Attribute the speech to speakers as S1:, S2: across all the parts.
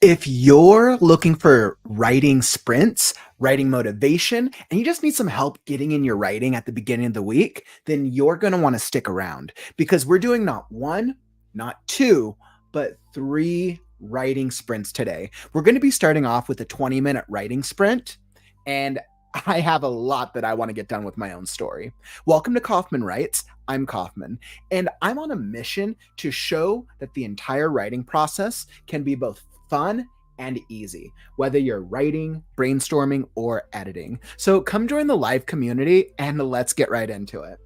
S1: If you're looking for writing sprints, writing motivation, and you just need some help getting in your writing at the beginning of the week, then you're going to want to stick around because we're doing not one, not two, but three writing sprints today. We're going to be starting off with a 20-minute writing sprint, and I have a lot that I want to get done with my own story. Welcome to Kauffman Writes. I'm Kauffman, and I'm on a mission to show that the entire writing process can be both fun and easy, whether you're writing, brainstorming, or editing. So come join the live community and let's get right into it.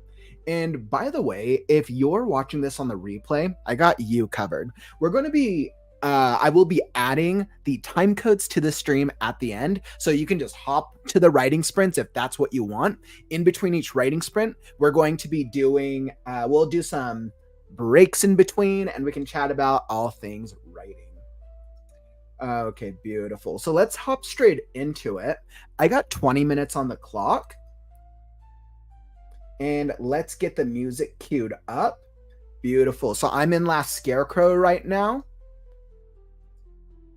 S1: And by the way, if you're watching this on the replay, I got you covered. I will be adding the time codes to the stream at the end. So you can just hop to the writing sprints if that's what you want. In between each writing sprint, we're going to be we'll do some breaks in between and we can chat about all things writing. Okay, beautiful. So let's hop straight into it. I got 20 minutes on the clock. And let's get the music queued up. Beautiful. So I'm in Last Scarecrow right now.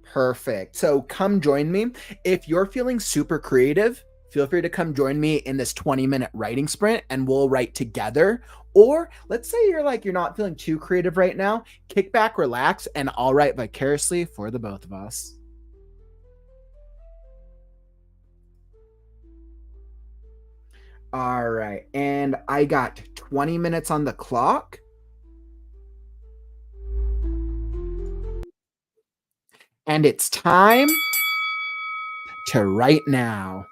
S1: Perfect. So come join me. If you're feeling super creative, feel free to come join me in this 20-minute writing sprint and we'll write together. Or let's say you're not feeling too creative right now, kick back, relax, and I'll write vicariously for the both of us. All right, and I got 20 minutes on the clock. And it's time to write now.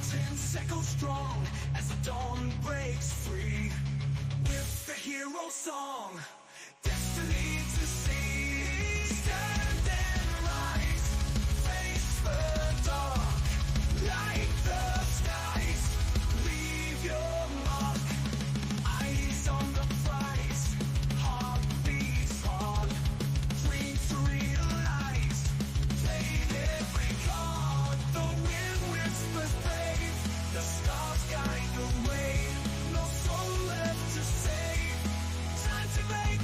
S2: mountains echo strong as the dawn breaks free. With the hero song, destiny to see. Stand and rise, face the dark, light the skies, leave your mark. Eyes on the prize, heart beats hard, dreams to realize, play every card. The wind whispers brave, the stars guide the way, no soul left to save. Time to make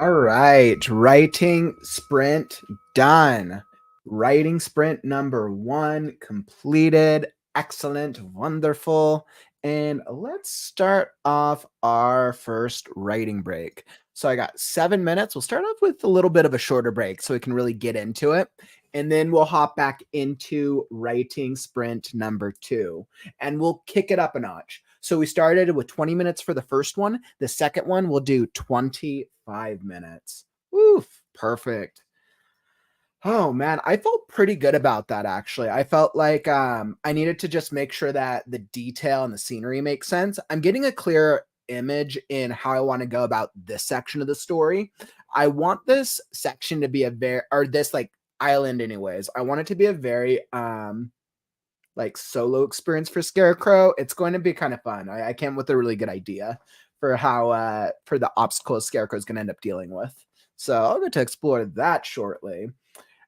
S1: All right, writing sprint done. Writing sprint number 1 completed. Excellent, wonderful. And let's start off our first writing break. So I got 7 minutes. We'll start off with a little bit of a shorter break so we can really get into it. And then we'll hop back into writing sprint number 2 and we'll kick it up a notch. So we started with 20 minutes for the first one. The second one we'll do 25 minutes. Oof, perfect. Oh man, I felt pretty good about that actually. I felt like I needed to just make sure that the detail and the scenery makes sense. I'm getting a clear image in how I want to go about this section of the story. I want this section to be a very or this like island anyways. I want it to be a very like solo experience for Scarecrow. It's going to be kind of fun. I came with a really good idea for how for the obstacles Scarecrow is going to end up dealing with. So I'll get to explore that shortly.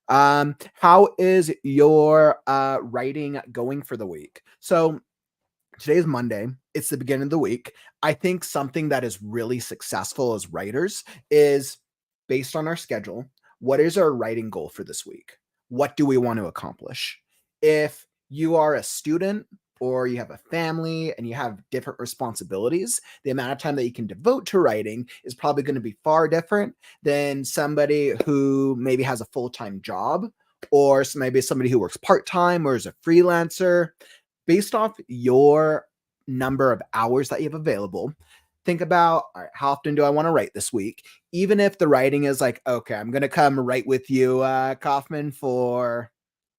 S1: How is your writing going for the week? So today is Monday. It's the beginning of the week. I think something that is really successful as writers is based on our schedule. What is our writing goal for this week? What do we want to accomplish? If you are a student or you have a family and you have different responsibilities, the amount of time that you can devote to writing is probably going to be far different than somebody who maybe has a full-time job or maybe somebody who works part-time or is a freelancer. Based off your number of hours that you have available, think about, all right, how often do I want to write this week? Even if the writing is like, okay, I'm going to come write with you, Kauffman, for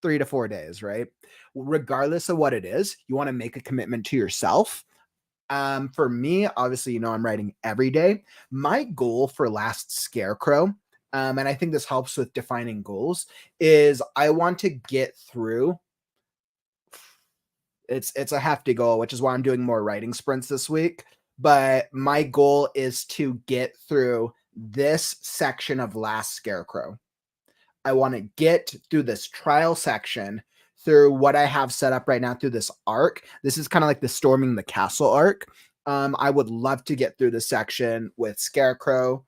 S1: 3 to 4 days, right? Regardless of what it is, you want to make a commitment to yourself. For me, obviously, I'm writing every day. My goal for last Scarecrow, and I think this helps with defining goals, is I want to get through it's a hefty goal, which is why I'm doing more writing sprints this week. But my goal is to get through this section of Last Scarecrow. I want to get through this trial section through what I have set up right now through this arc. This is kind of like the storming the castle arc. I would love to get through this section with Scarecrow,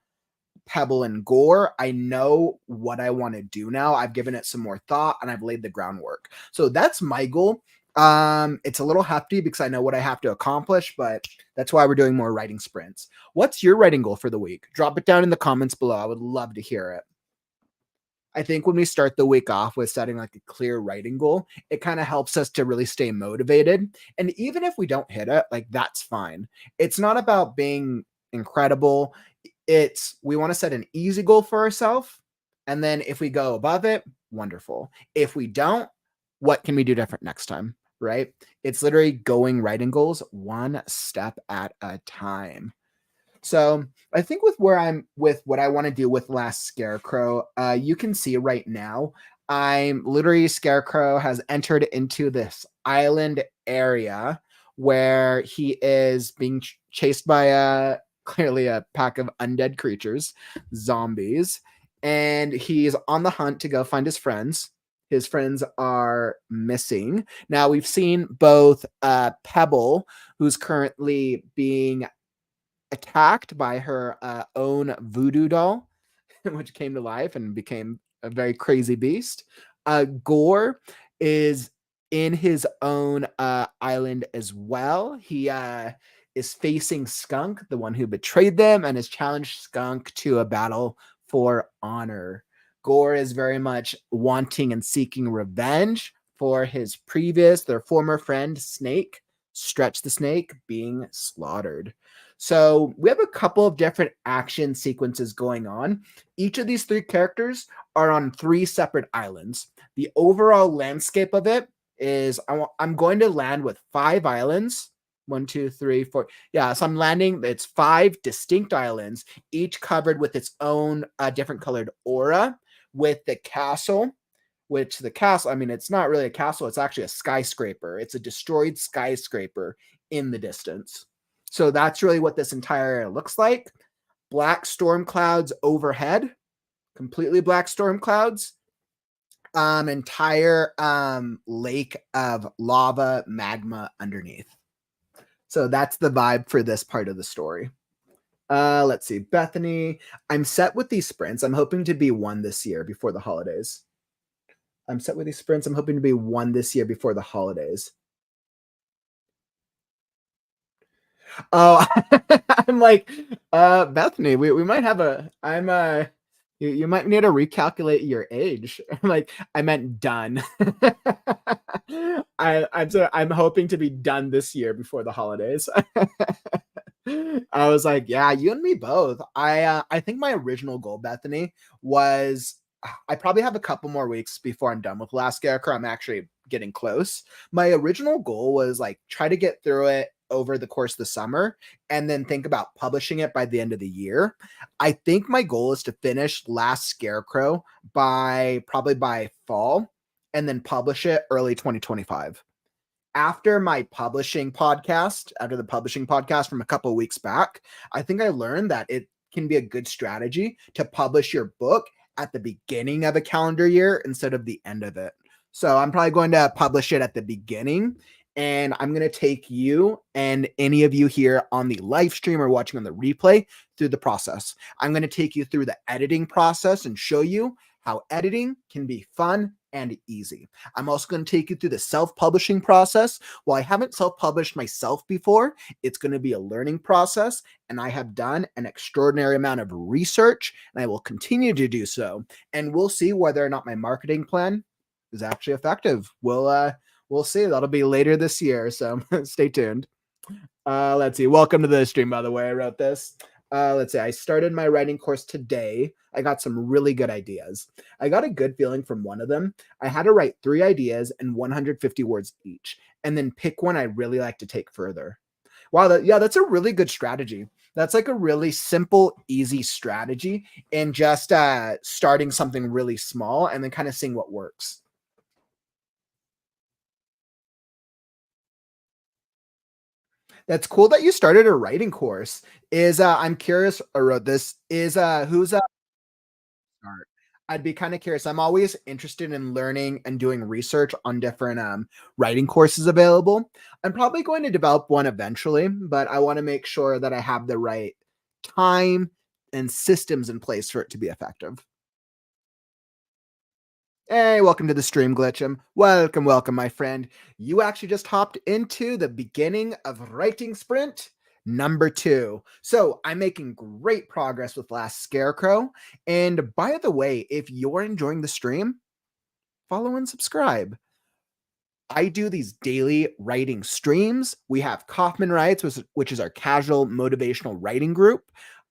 S1: Pebble, and Gore. I know what I want to do now. I've given it some more thought and I've laid the groundwork. So that's my goal. It's a little hefty because I know what I have to accomplish, but that's why we're doing more writing sprints. What's your writing goal for the week? Drop it down in the comments below. I would love to hear it. I think when we start the week off with setting like a clear writing goal, it kind of helps us to really stay motivated. And even if we don't hit it, like that's fine. It's not about being incredible. It's we want to set an easy goal for ourselves. And then if we go above it, wonderful. If we don't, what can we do different next time? Right? It's literally going writing goals one step at a time. So I think with where I'm with what I want to do with Last Scarecrow, you can see right now, I'm literally Scarecrow has entered into this island area where he is being chased by clearly a pack of undead creatures, zombies, and he's on the hunt to go find his friends. His friends are missing. Now we've seen both Pebble, who's currently being attacked by her own voodoo doll, which came to life and became a very crazy beast. Gore is in his own island as well. He is facing Skunk, the one who betrayed them, and has challenged Skunk to a battle for honor. Gore is very much wanting and seeking revenge for their former friend, Snake, Stretch the Snake, being slaughtered. So we have a couple of different action sequences going on. Each of these 3 characters are on 3 separate islands. The overall landscape of it is I'm going to land with 5 islands. 1, 2, 3, 4. Yeah, so I'm landing. It's 5 distinct islands, each covered with its own different colored aura. With the castle, which the castle, I mean, it's not really a castle. It's actually a skyscraper. It's a destroyed skyscraper in the distance. So that's really what this entire area looks like. Black storm clouds overhead, completely black storm clouds. Entire lake of lava magma underneath. So that's the vibe for this part of the story. Let's see. Bethany, I'm set with these sprints. I'm hoping to be one this year before the holidays. I'm set with these sprints. I'm hoping to be one this year before the holidays. Oh, I'm like, Bethany, we might have you might need to recalculate your age. I'm like, I meant done. I'm hoping to be done this year before the holidays. I was like, yeah, you and me both. I think my original goal, Bethany, was I probably have a couple more weeks before I'm done with Last Scarecrow. I'm actually getting close. My original goal was like try to get through it over the course of the summer and then think about publishing it by the end of the year. I think my goal is to finish Last Scarecrow by probably by fall and then publish it early 2025. After the publishing podcast from a couple of weeks back, I think I learned that it can be a good strategy to publish your book at the beginning of a calendar year instead of the end of it. So I'm probably going to publish it at the beginning, and I'm going to take you and any of you here on the live stream or watching on the replay through the process. I'm going to take you through the editing process and show you how editing can be fun and easy. I'm also going to take you through the self-publishing process. While I haven't self-published myself before, it's going to be a learning process, and I have done an extraordinary amount of research, and I will continue to do so. And we'll see whether or not my marketing plan is actually effective. We'll see. That'll be later this year, so stay tuned. Let's see. Welcome to the stream, by the way. I wrote this. Let's see. I started my writing course today. I got some really good ideas. I got a good feeling from one of them. I had to write 3 ideas and 150 words each, and then pick one I really like to take further. Wow, that's a really good strategy. That's like a really simple, easy strategy, and just starting something really small and then kind of seeing what works. That's cool that you started a writing course. I'm curious, I wrote this, who's start? I'd be kind of curious. I'm always interested in learning and doing research on different writing courses available. I'm probably going to develop one eventually, but I want to make sure that I have the right time and systems in place for it to be effective. Hey, welcome to the stream, Glitchum. Welcome, my friend. You actually just hopped into the beginning of writing sprint number 2. So I'm making great progress with Last Scarecrow. And by the way, if you're enjoying the stream, follow and subscribe. I do these daily writing streams. We have Kauffman Writes, which is our casual motivational writing group.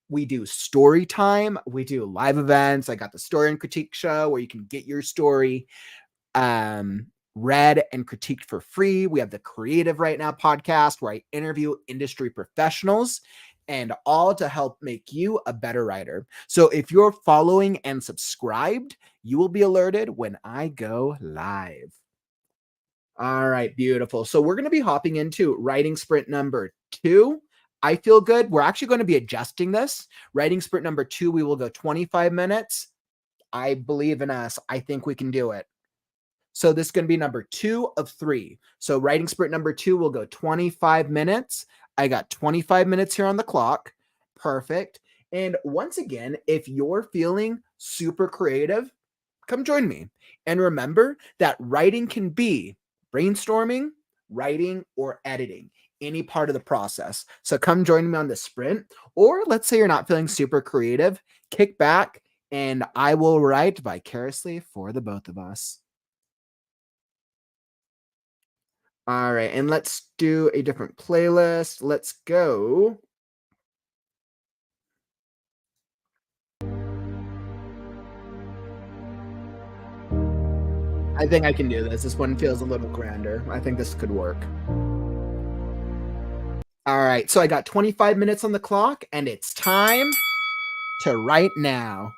S1: We do story time. We do live events. I got the story and critique show where you can get your story read and critiqued for free. We have the Creative Right Now podcast where I interview industry professionals, and all to help make you a better writer. So if you're following and subscribed, you will be alerted when I go live. All right, beautiful. So we're going to be hopping into writing sprint number 2. I feel good. We're actually going to be adjusting this. Writing sprint number 2, we will go 25 minutes. I believe in us. I think we can do it. So this is going to be number 2 of 3. So writing sprint number 2 will go 25 minutes. I got 25 minutes here on the clock. Perfect. And once again, if you're feeling super creative, come join me. And remember that writing can be brainstorming, writing, or editing, any part of the process. So come join me on the sprint. Or let's say you're not feeling super creative, kick back and I will write vicariously for the both of us. All right, and let's do a different playlist. Let's go. I think I can do this. This one feels a little grander. I think this could work. All right, so I got 25 minutes on the clock, and it's time to write now.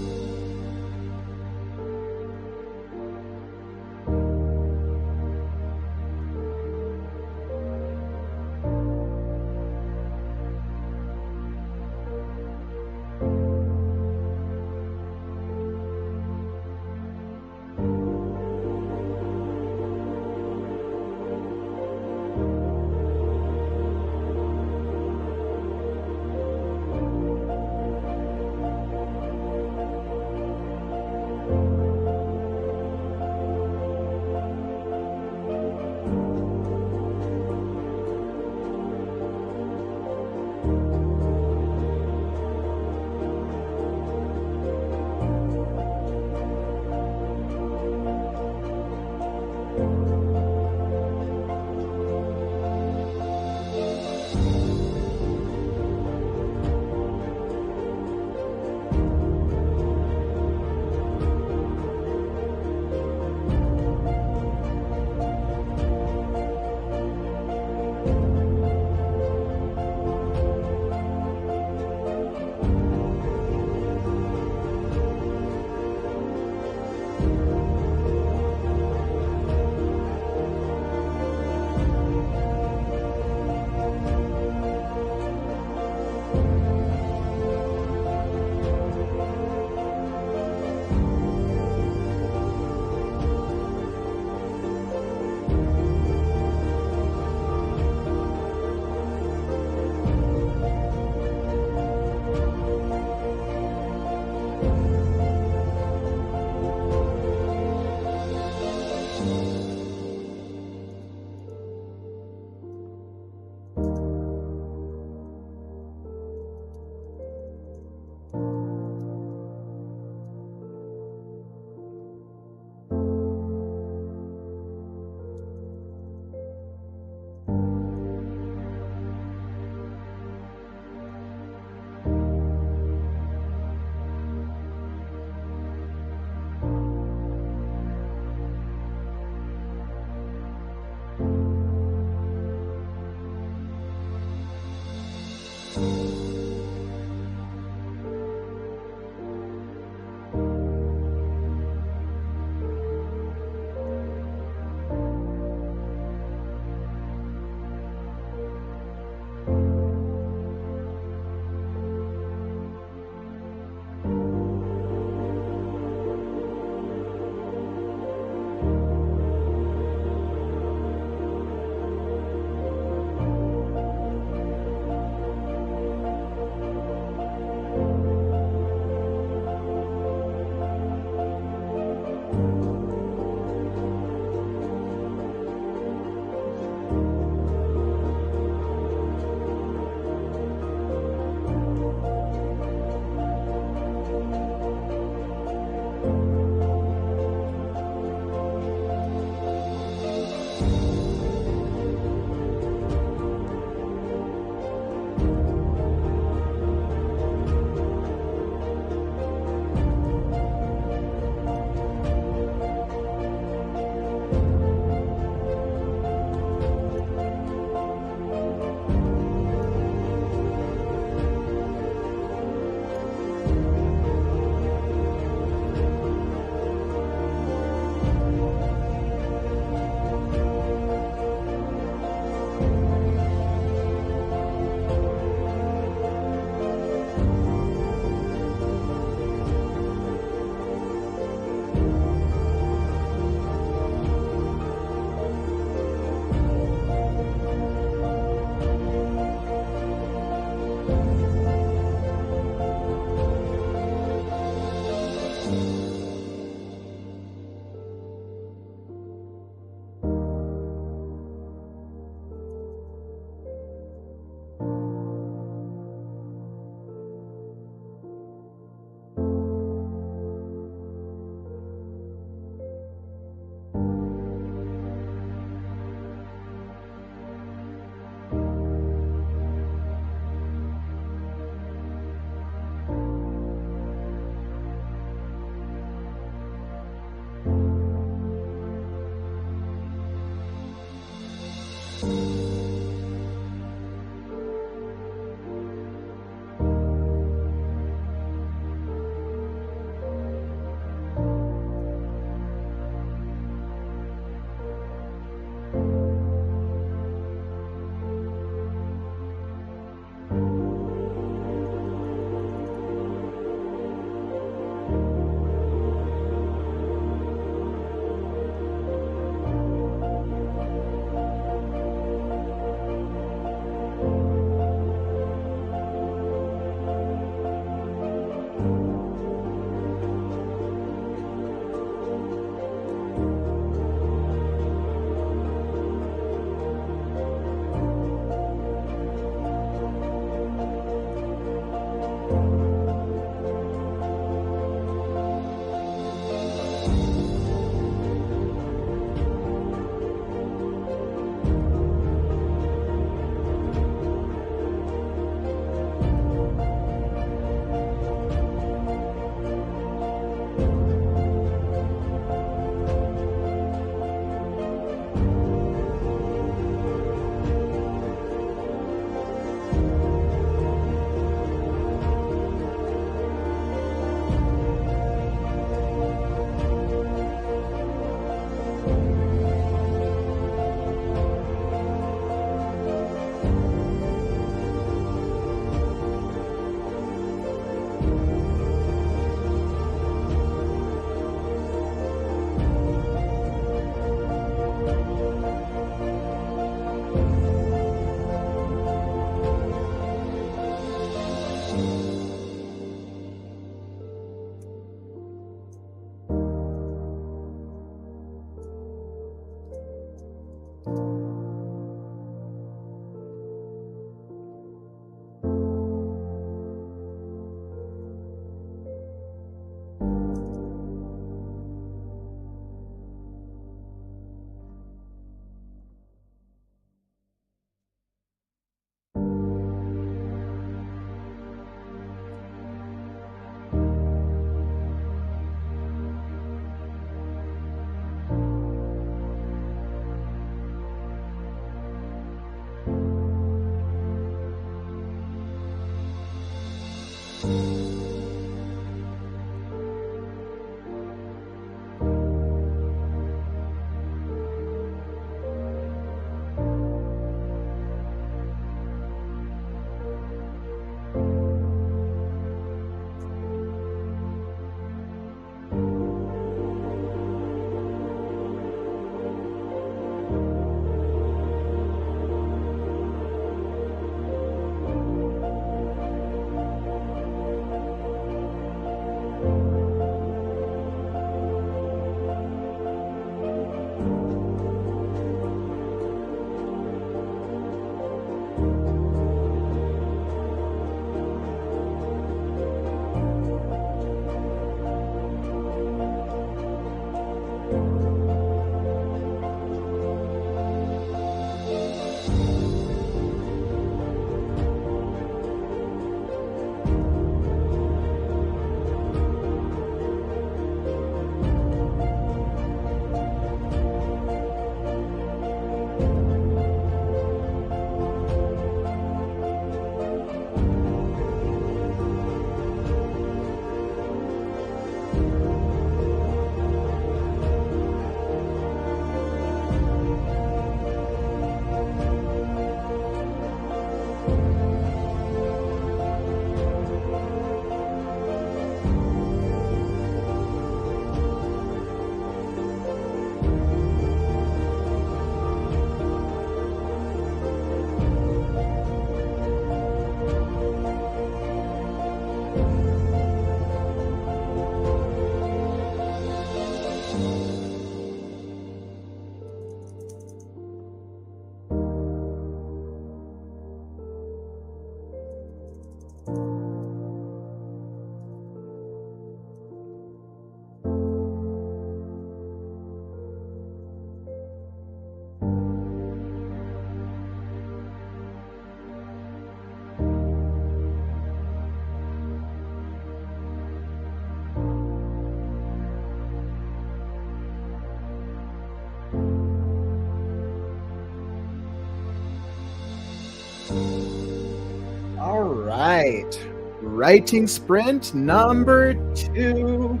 S1: All right. Writing sprint number 2.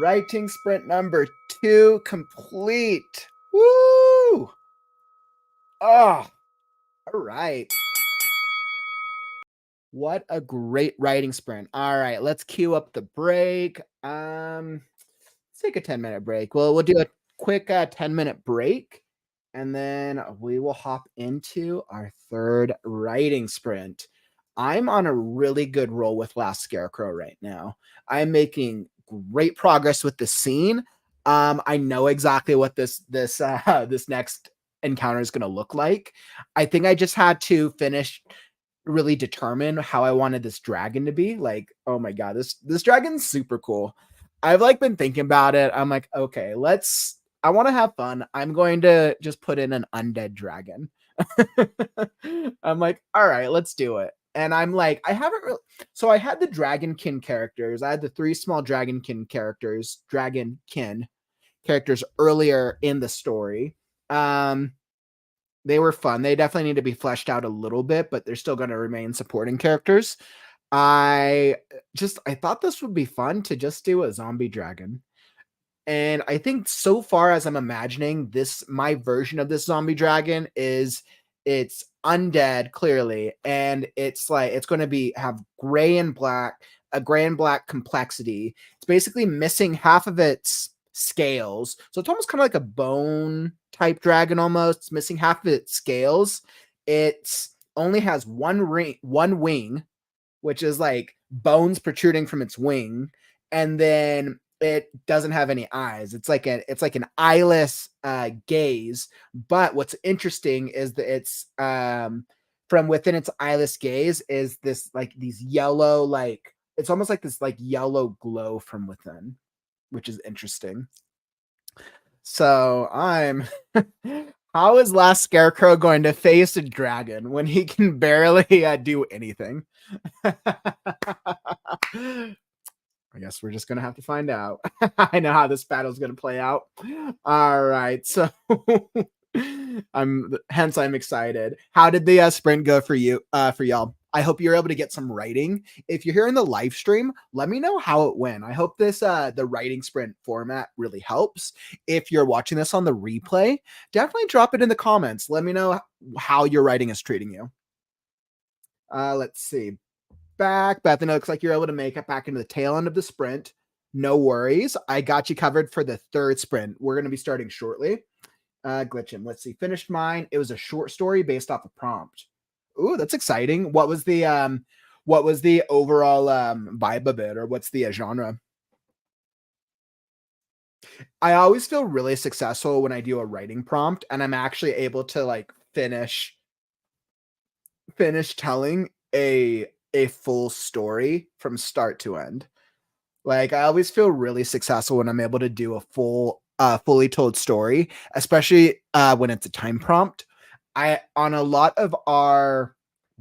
S1: Writing sprint number 2 complete. Woo! Oh, all right. What a great writing sprint. All right, let's cue up the break. Let's take a 10-minute break. Well, we'll do a quick 10-minute break, and then we will hop into our third writing sprint. I'm on a really good roll with Last Scarecrow right now. I'm making great progress with the scene. I know exactly what this next encounter is going to look like. I think I just had to finish really determine how I wanted this dragon to be. Like, oh my god, this dragon's super cool. I've like been thinking about it. I'm like, okay, I want to have fun. I'm going to just put in an undead dragon. I'm like, all right, let's do it. And I'm like, I haven't really. So I had the dragonkin characters. I had the 3 small dragonkin characters earlier in the story. They were fun. They definitely need to be fleshed out a little bit, but they're still going to remain supporting characters. I thought this would be fun to just do a zombie dragon. And I think so far as I'm imagining this, my version of this zombie dragon is it's undead clearly, and it's like it's going to be have a gray and black complexity. It's basically missing half of its scales, so it's almost kind of like a bone type dragon. Almost it's missing half of its scales. It's only has one wing, which is like bones protruding from its wing, and then it doesn't have any eyes. It's like an eyeless gaze. But what's interesting is that it's from within its eyeless gaze is this like these yellow, like it's almost like this like yellow glow from within, which is interesting. So I'm how is Last Scarecrow going to face a dragon when he can barely do anything? I guess we're just gonna have to find out. I know how this battle is gonna play out. All right, so I'm excited. How did the sprint go for you? For y'all? I hope you're able to get some writing. If you're here in the live stream, let me know how it went. I hope this the writing sprint format really helps. If you're watching this on the replay, definitely drop it in the comments. Let me know how your writing is treating you. Let's see. Beth, it looks like you're able to make it back into the tail end of the sprint. No worries. I got you covered for the third sprint. We're going to be starting shortly. Glitching. Let's see. Finished mine. It was a short story based off a prompt. Ooh, that's exciting. What was the overall vibe of it, or what's the genre? I always feel really successful when I do a writing prompt and I'm actually able to like finish telling a full story from start to end. Like I always feel really successful when I'm able to do a fully told story, especially when it's a time prompt. I on a lot of our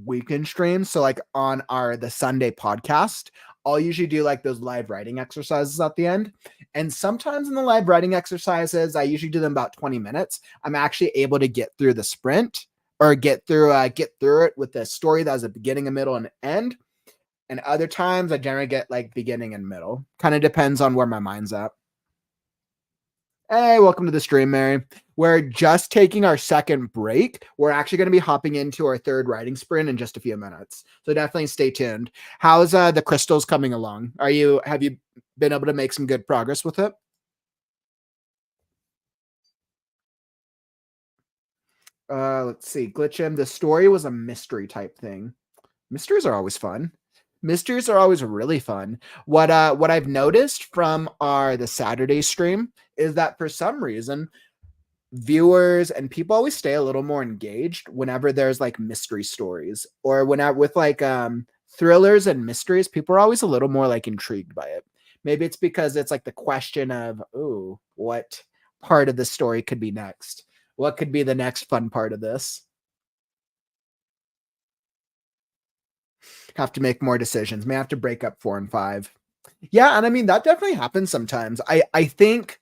S1: weekend streams, so like on the Sunday podcast, I'll usually do like those live writing exercises at the end. And sometimes in the live writing exercises, I usually do them about 20 minutes. I'm actually able to get through the sprint or get through it with a story that has a beginning, a middle, and an end. And other times I generally get like beginning and middle. Kind of depends on where my mind's at. Hey, welcome to the stream, Mary. We're just taking our second break. We're actually going to be hopping into our third writing sprint in just a few minutes. So definitely stay tuned. How's the crystals coming along? Have you been able to make some good progress with it? Let's see. Glitchim. The story was a mystery type thing. Mysteries are always fun. Mysteries are always really fun. What I've noticed from the Saturday stream is that for some reason viewers and people always stay a little more engaged whenever there's like mystery stories, or whenever with like thrillers and mysteries, people are always a little more like intrigued by it. Maybe it's because it's like the question of, ooh, what part of the story could be next? What could be the next fun part of this? Have to make more decisions. May have to break up 4 and 5. Yeah, and I mean that definitely happens sometimes. I think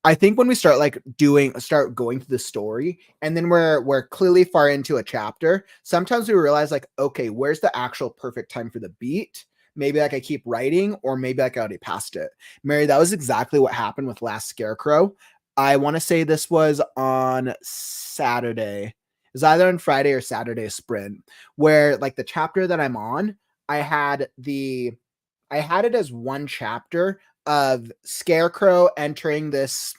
S1: I think when we start going through the story, and then we're clearly far into a chapter, sometimes we realize like, okay, where's the actual perfect time for the beat? Maybe like I keep writing, or maybe like I already passed it. Mary, that was exactly what happened with Last Scarecrow. I want to say this was on Saturday. It was either on Friday or Saturday sprint, where like the chapter that I'm on, I had the I had it as one chapter of Scarecrow entering this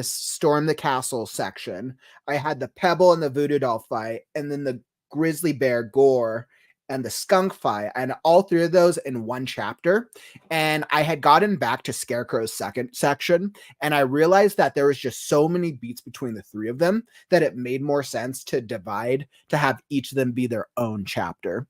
S1: storm the castle section. I had the Pebble and the Voodoo Doll fight, and then the Grizzly Bear Gore and the Skunk fight, and all three of those in one chapter. And I had gotten back to Scarecrow's second section, and I realized that there was just so many beats between the three of them that it made more sense to divide, to have each of them be their own chapter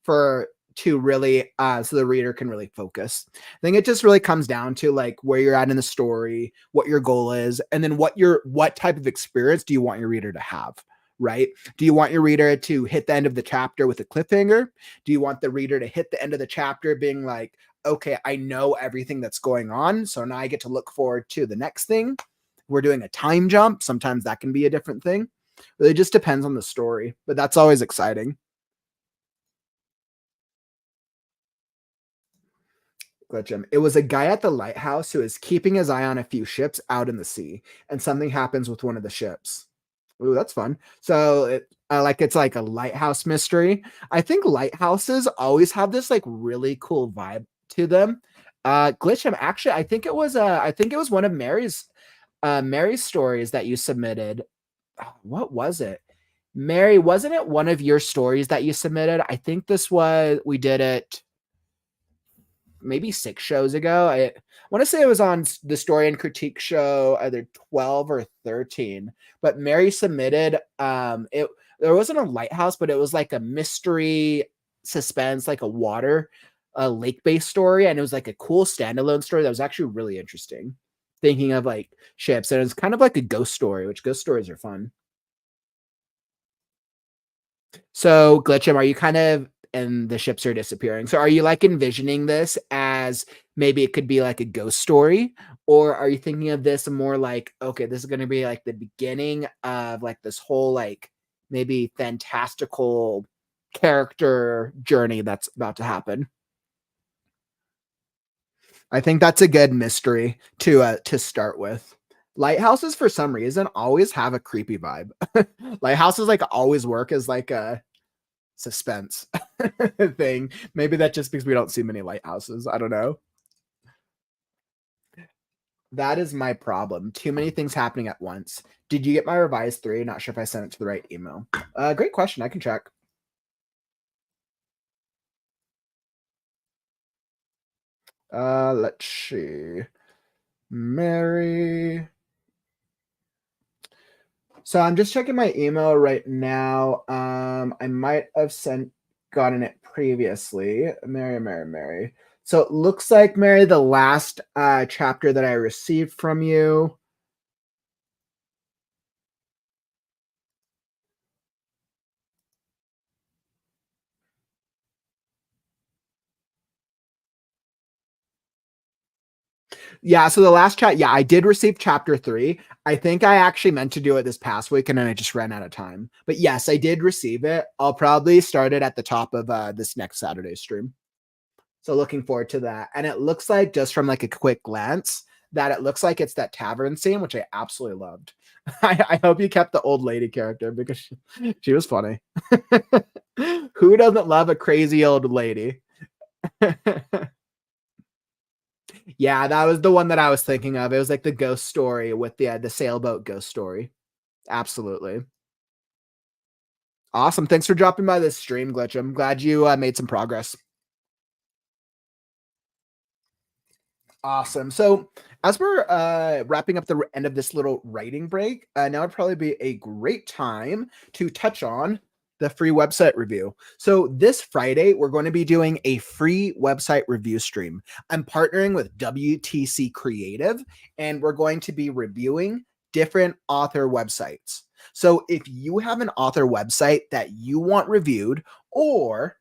S1: for to really so the reader can really focus. I think it just really comes down to like where you're at in the story, what your goal is, and then what type of experience do you want your reader to have, right? Do you want your reader to hit the end of the chapter with a cliffhanger? Do you want the reader to hit the end of the chapter being like, okay, I know everything that's going on, so now I get to look forward to the next thing? We're doing a time jump. Sometimes that can be a different thing. It just depends on the story, but that's always exciting. Glitchum. It was a guy at the lighthouse who is keeping his eye on a few ships out in the sea, and something happens with one of the ships. Ooh, that's fun. So it's like a lighthouse mystery. I think lighthouses always have this like really cool vibe to them. Glitchum, actually, I think it was one of Mary's stories that you submitted. What was it? Mary, wasn't it one of your stories that you submitted? I think we did it maybe 6 shows ago. I want to say it was on the Story and Critique show, either 12 or 13. But Mary submitted it. There wasn't a lighthouse, but it was like a mystery suspense, like a lake-based story, and it was like a cool standalone story that was actually really interesting. Thinking of like ships, and it's kind of like a ghost story, which ghost stories are fun. So, Glitchum, are you kind of and the ships are disappearing? So, are you like envisioning this as maybe it could be like a ghost story, or are you thinking of this more like, okay, this is going to be like the beginning of like this whole like maybe fantastical character journey that's about to happen? I think that's a good mystery to start with. Lighthouses, for some reason, always have a creepy vibe. Lighthouses like always work as like a suspense thing. Maybe that just because we don't see many lighthouses. I don't know. That is my problem. Too many things happening at once. Did you get my revised 3? Not sure if I sent it to the right email. Great question. I can check. Let's see. Mary. So I'm just checking my email right now. I might have gotten it previously. Mary. So it looks like, Mary, the last chapter that I received from you. Yeah, so the last yeah, I did receive chapter 3. I think I actually meant to do it this past week, and then I just ran out of time. But yes, I did receive it. I'll probably start it at the top of this next Saturday stream. So looking forward to that. And it looks like, just from like a quick glance, that it looks like it's that tavern scene, which I absolutely loved. I hope you kept the old lady character because she was funny. Who doesn't love a crazy old lady? Yeah, that was the one that I was thinking of. It was like the ghost story with the sailboat ghost story. Absolutely. Awesome. Thanks for dropping by this stream, Glitch. I'm glad you made some progress. Awesome. So, as we're wrapping up the end of this little writing break, now would probably be a great time to touch on the free website review. So, this Friday, we're going to be doing a free website review stream. I'm partnering with WTC Creative, and we're going to be reviewing different author websites. So, if you have an author website that you want reviewed, or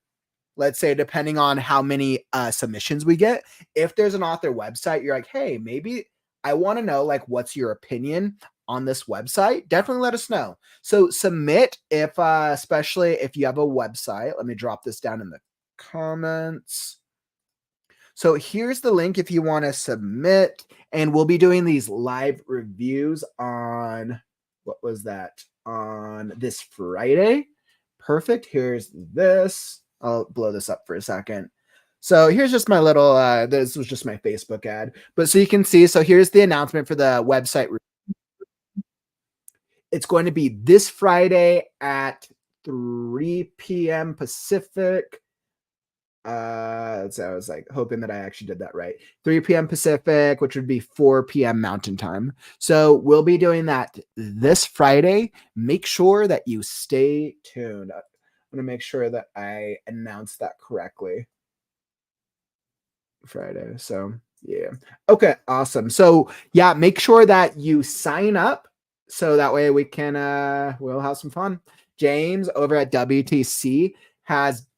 S1: let's say depending on how many submissions we get, if there's an author website you're like, hey, maybe I want to know, like, what's your opinion on this website? Definitely let us know. So submit if, especially if you have a website. Let me drop this down in the comments. So here's the link if you want to submit, and we'll be doing these live reviews on, what was that? On this Friday. Perfect. Here's this. I'll blow this up for a second. So here's just my little, this was just my Facebook ad. But so you can see, so here's the announcement for the website. It's going to be this Friday at 3 p.m. Pacific. So I was like hoping that I actually did that right. 3 p.m. Pacific, which would be 4 p.m. Mountain Time. So we'll be doing that this Friday. Make sure that you stay tuned. I'm going to make sure that I announce that correctly. Friday. So yeah. Okay, awesome. So yeah, make sure that you sign up so that way we can we'll have some fun. James over at WTC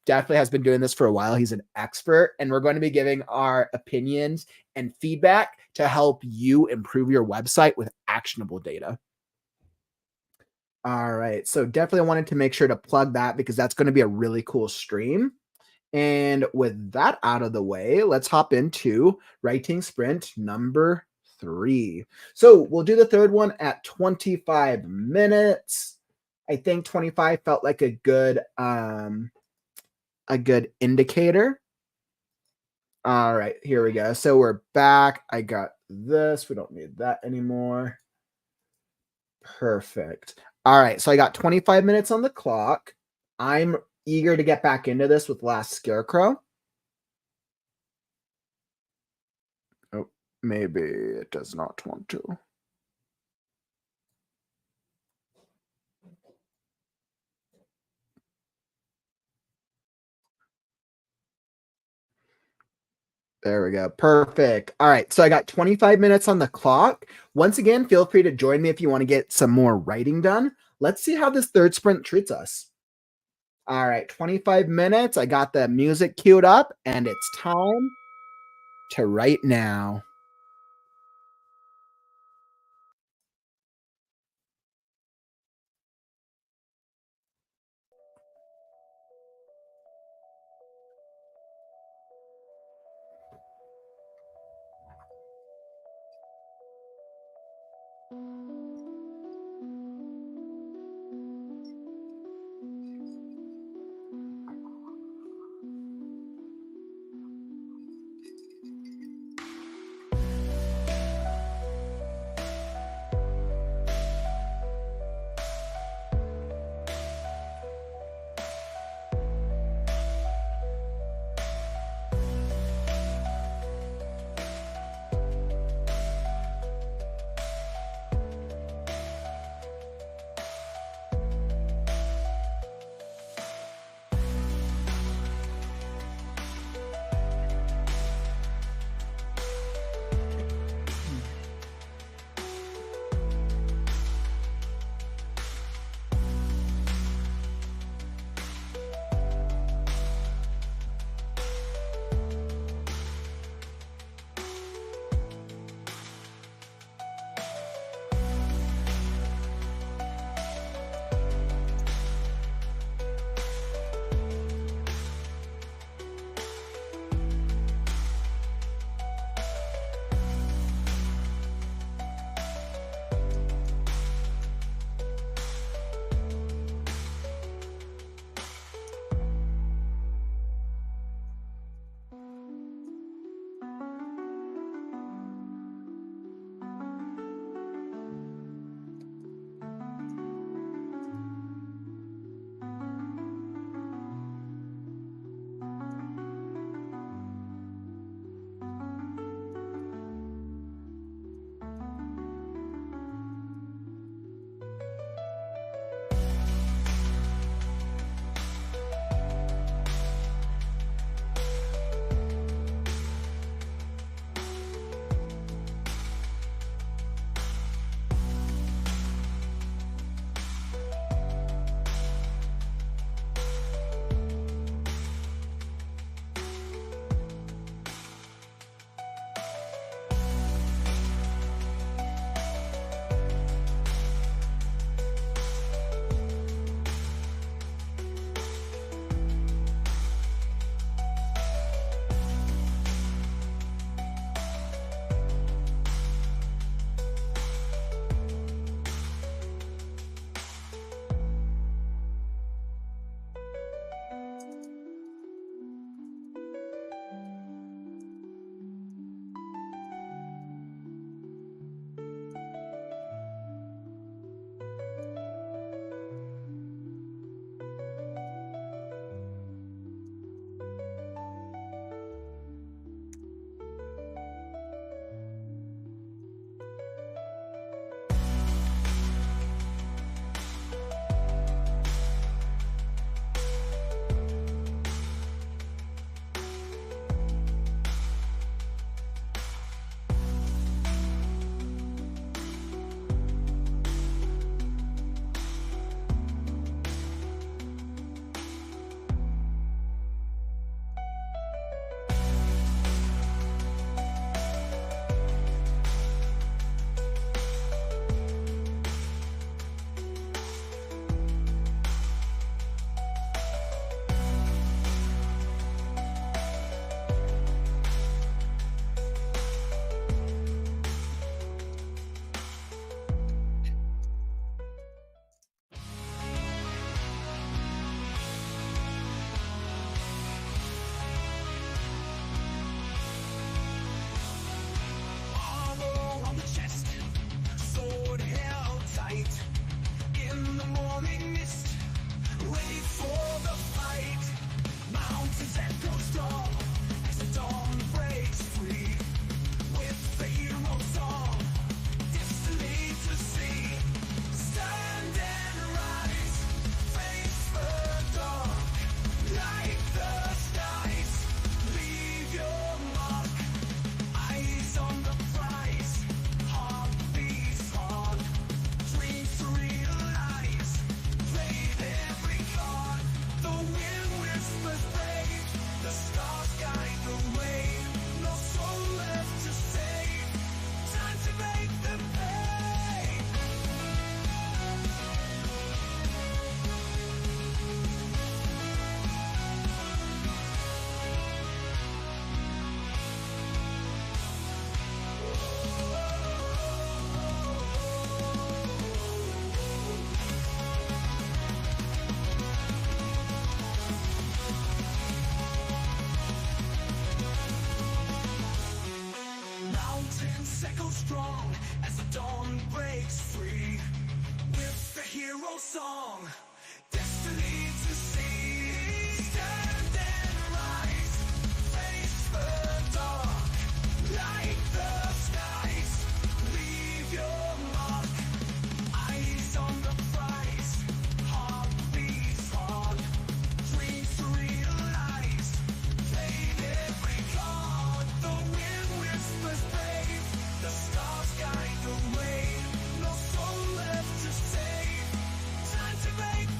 S1: definitely has been doing this for a while. He's an expert, and we're going to be giving our opinions and feedback to help you improve your website with actionable data. All right. So definitely wanted to make sure to plug that because that's going to be a really cool stream. And with that out of the way, let's hop into writing sprint number 3. So we'll do the third one at 25 minutes. I think 25 felt like a good indicator. All right, here we go. So we're back. I got this. We don't need that anymore. Perfect. All right, so I got 25 minutes on the clock. I'm eager to get back into this with Last Scarecrow. Oh, maybe it does not want to. There we go. Perfect. All right. So I got 25 minutes on the clock. Once again, feel free to join me if you want to get some more writing done. Let's see how this third sprint treats us. All right. 25 minutes. I got the music queued up, and it's time to write now.
S2: hero song, destiny to see. Stand and rise, face the dark, light the skies, leave your mark. Eyes on the prize, heart beats hard, dreams to realize, played every card. The wind whispers brave, the stars guide the way, no soul left to save. Time to make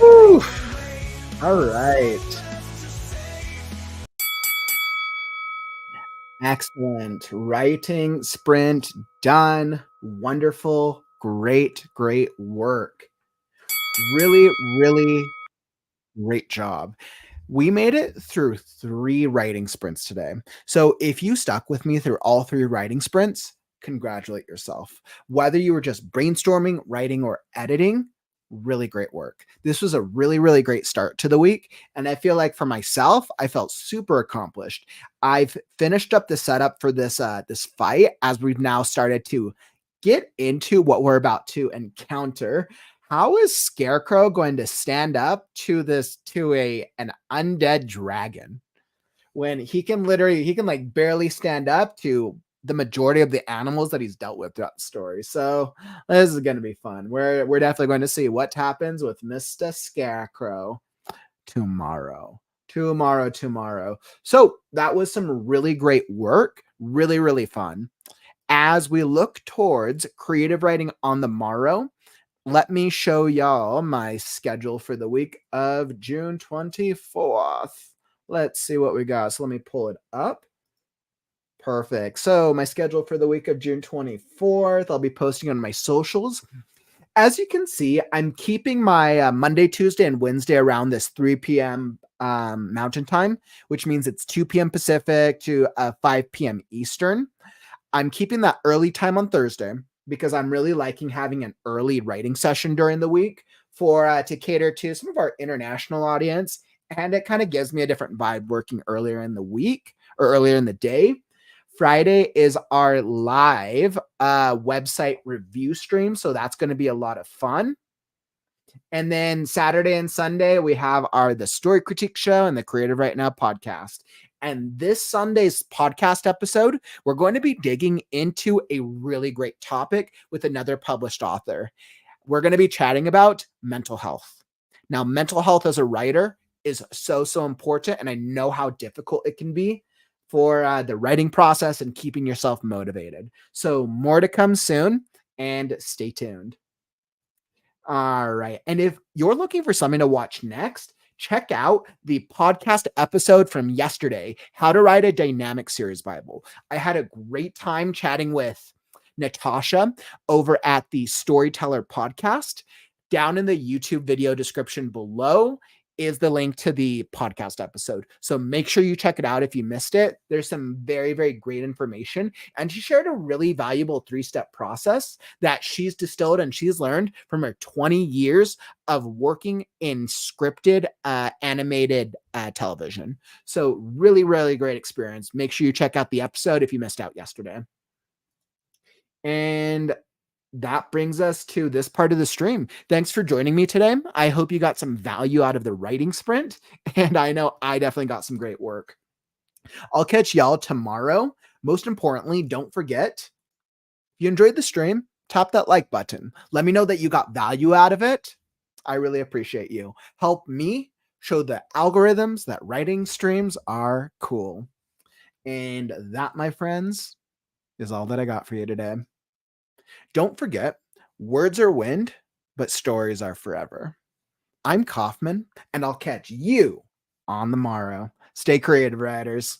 S1: Woo! All right. Excellent. Writing sprint done. Wonderful. Great, great work. Really, really great job. We made it through 3 writing sprints today. So if you stuck with me through all 3 writing sprints, congratulate yourself. Whether you were just brainstorming, writing, or editing, really great work. This was a really, really great start to the week. And I feel like for myself, I felt super accomplished. I've finished up the setup for this fight as we've now started to get into what we're about to encounter. How is Scarecrow going to stand up to an undead dragon when he can like barely stand up to the majority of the animals that he's dealt with throughout the story. So this is going to be fun. We're definitely going to see what happens with Mr. Scarecrow tomorrow. Tomorrow. So that was some really great work. Really, really fun. As we look towards creative writing on the morrow, let me show y'all my schedule for the week of June 24th. Let's see what we got. So let me pull it up. Perfect. So my schedule for the week of June 24th, I'll be posting on my socials. As you can see, I'm keeping my Monday, Tuesday, and Wednesday around this 3 p.m. Mountain Time, which means it's 2 p.m. Pacific to 5 p.m. Eastern. I'm keeping that early time on Thursday because I'm really liking having an early writing session during the week for to cater to some of our international audience, and it kind of gives me a different vibe working earlier in the week or earlier in the day. Friday is our live website review stream, so that's going to be a lot of fun. And then Saturday and Sunday, we have the Story Critique Show and the Creative Right Now podcast. And this Sunday's podcast episode, we're going to be digging into a really great topic with another published author. We're going to be chatting about mental health. Now, mental health as a writer is so important, and I know how difficult it can be for the writing process and keeping yourself motivated. So more to come soon, and stay tuned. All right. And if you're looking for something to watch next, check out the podcast episode from yesterday, How to Write a Dynamic Series Bible. I had a great time chatting with Natasha over at the Storyteller podcast. Down in the YouTube video description below is the link to the podcast episode. So make sure you check it out if you missed it. There's some very, very great information. And she shared a really valuable 3-step process that she's distilled and she's learned from her 20 years of working in scripted animated television. So really, really great experience. Make sure you check out the episode if you missed out yesterday. And that brings us to this part of the stream. Thanks for joining me today. I hope you got some value out of the writing sprint, and I know I definitely got some great work. I'll catch y'all tomorrow. Most importantly, don't forget, if you enjoyed the stream, tap that like button. Let me know that you got value out of it. I really appreciate you. Help me show the algorithms that writing streams are cool. And that, my friends, is all that I got for you today. Don't forget, words are wind, but stories are forever. I'm Kauffman, and I'll catch you on the morrow. Stay creative, writers.